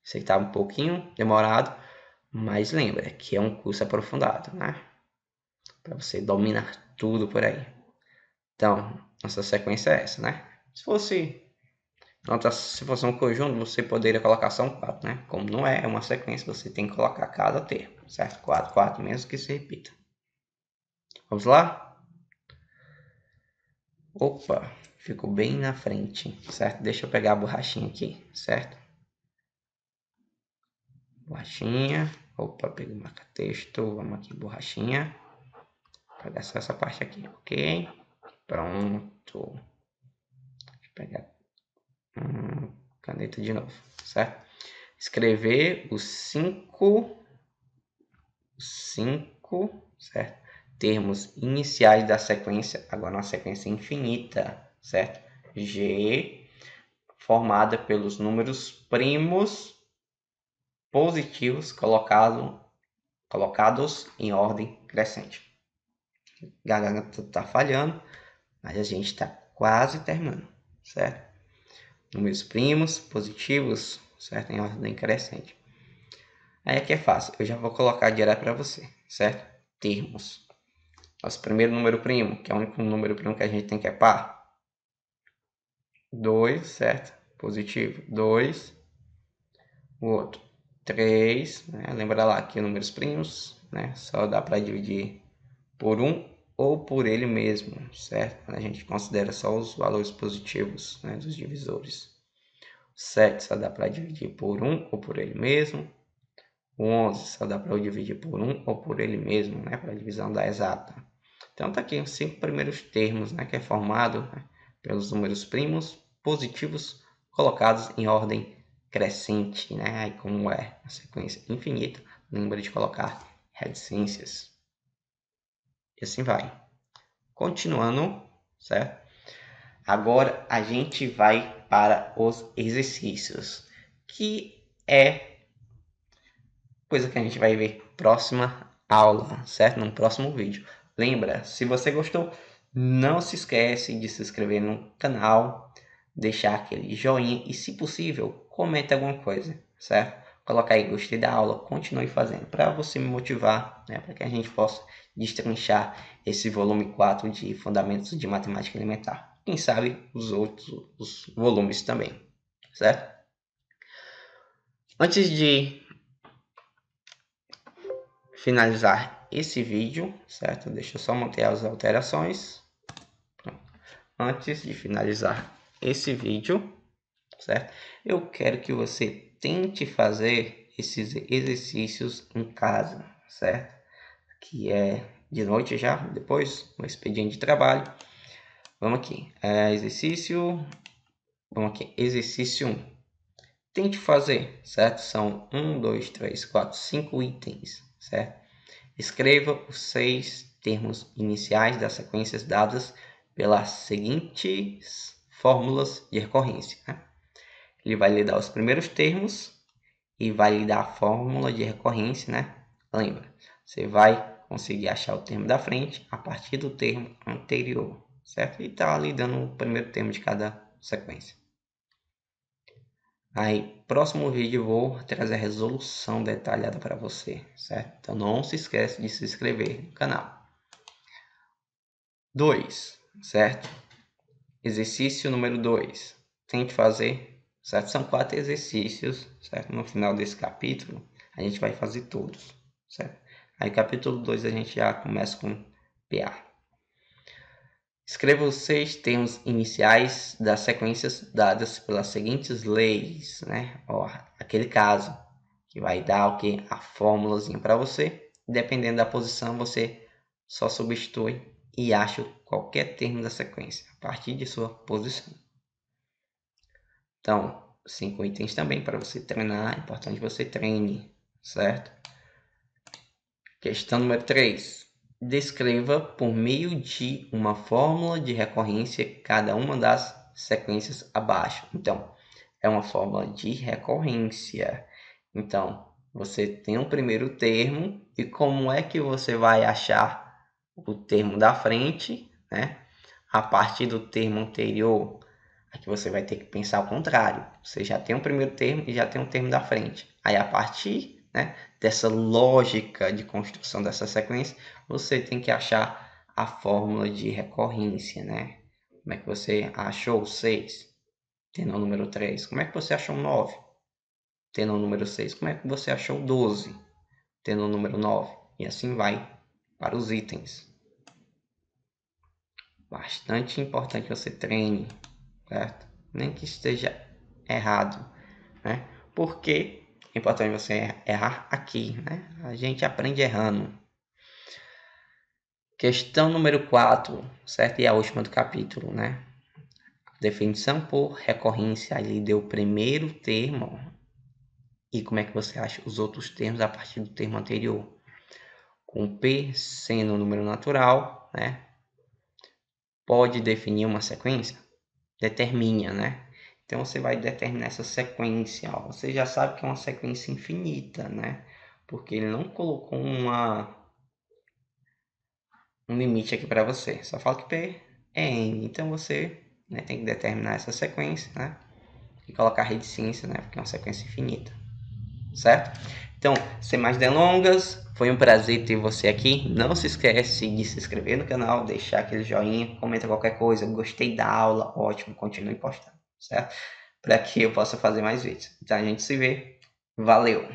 Sei que tá um pouquinho demorado, mas lembra que é um curso aprofundado, né? Para você dominar tudo por aí. Então, nossa sequência é essa, né? Se fosse um conjunto, você poderia colocar só um 4, né? Como não é uma sequência, você tem que colocar cada termo, certo? 4, 4, mesmo que se repita. Vamos lá? Opa, ficou bem na frente, certo? Deixa eu pegar a borrachinha aqui, certo? Borrachinha. Opa, peguei o marca-texto. Vamos aqui, borrachinha. Vou pegar só essa parte aqui, ok? Pronto. Deixa eu pegar caneta de novo, certo? Escrever os cinco, certo? Termos iniciais da sequência, agora uma sequência infinita, certo? G, formada pelos números primos positivos colocados em ordem crescente. Garganta tá falhando, mas a gente está quase terminando, certo? Números primos positivos, certo? Em ordem crescente. Aí aqui é fácil, eu já vou colocar direto para você, certo? Termos. Nosso primeiro número primo, que é o único número primo que a gente tem que é par. 2, certo? Positivo. 2. O outro. 3, né? Lembra lá que números primos, né? Só dá para dividir por 1 ou por ele mesmo, certo? Quando a gente considera só os valores positivos, né, dos divisores. 7 só dá para dividir por 1 ou por ele mesmo. O 11 só dá para dividir por 1 ou por ele mesmo, né, para a divisão da exata. Então tá aqui os 5 primeiros termos, né, que é formado, né, pelos números primos positivos colocados em ordem crescente, né? Aí como é a sequência infinita, lembra de colocar reticências. E assim vai. Continuando, certo? Agora a gente vai para os exercícios, que é coisa que a gente vai ver próxima aula, certo? No próximo vídeo. Lembra, se você gostou, não se esquece de se inscrever no canal, deixar aquele joinha e, se possível, comenta alguma coisa, certo? Coloca aí, gostei da aula, continue fazendo, para você me motivar, né, para que a gente possa destrinchar esse volume 4 de Fundamentos de Matemática Elementar. Quem sabe os volumes também, certo? Antes de finalizar esse vídeo, certo? Deixa eu só manter as alterações. Antes de finalizar esse vídeo, certo? Eu quero que você tente fazer esses exercícios em casa, certo? Que é de noite já, depois no expediente de trabalho. Vamos aqui, exercício 1. Tente fazer, certo? São 1, 2, 3, 4, 5 itens, certo? Escreva os 6 termos iniciais das sequências dadas pelas seguintes fórmulas de recorrência, né? Ele vai lhe dar os primeiros termos e vai lhe dar a fórmula de recorrência, né? Lembra, você vai conseguir achar o termo da frente a partir do termo anterior, certo? E tá ali dando o primeiro termo de cada sequência. Aí, próximo vídeo eu vou trazer a resolução detalhada para você, certo? Então não se esquece de se inscrever no canal. 2, certo? Exercício número 2. Tente fazer, certo? São 4 exercícios, certo? No final desse capítulo, a gente vai fazer todos, certo? Aí, capítulo 2, a gente já começa com PA. Escreva os 6 termos iniciais das sequências dadas pelas seguintes leis, né? Ó, aquele caso que vai dar o que? A fórmulazinha para você. Dependendo da posição, você só substitui e acha qualquer termo da sequência a partir de sua posição. Então, 5 itens também para você treinar. É importante que você treine, certo? Questão número 3. Descreva por meio de uma fórmula de recorrência cada uma das sequências abaixo. Então, é uma fórmula de recorrência. Então, você tem um primeiro termo e como é que você vai achar o termo da frente, né? A partir do termo anterior. Aqui você vai ter que pensar ao contrário. Você já tem um primeiro termo e já tem um termo da frente. Aí, a partir, né, dessa lógica de construção dessa sequência, você tem que achar a fórmula de recorrência, né? Como é que você achou 6? Tendo o número 3. Como é que você achou 9? Tendo o número 6. Como é que você achou 12? Tendo o número 9. E assim vai para os itens. Bastante importante que você treine, certo? Nem que esteja errado, né? Porque é importante você errar aqui, né? A gente aprende errando. Questão número 4, certo? E a última do capítulo, né? Definição por recorrência. Ele deu o primeiro termo. E como é que você acha os outros termos a partir do termo anterior? Com P sendo um número natural, né? Pode definir uma sequência? Determina, né? Então você vai determinar essa sequência. Ó. Você já sabe que é uma sequência infinita, né? Porque ele não colocou um limite aqui para você. Só fala que P é N. Então você, né, tem que determinar essa sequência, né? E colocar reticência, né? Porque é uma sequência infinita. Certo? Então, sem mais delongas, foi um prazer ter você aqui. Não se esquece de se inscrever no canal, deixar aquele joinha, comenta qualquer coisa. Gostei da aula, ótimo, continue postando, certo? Para que eu possa fazer mais vídeos. Então a gente se vê. Valeu!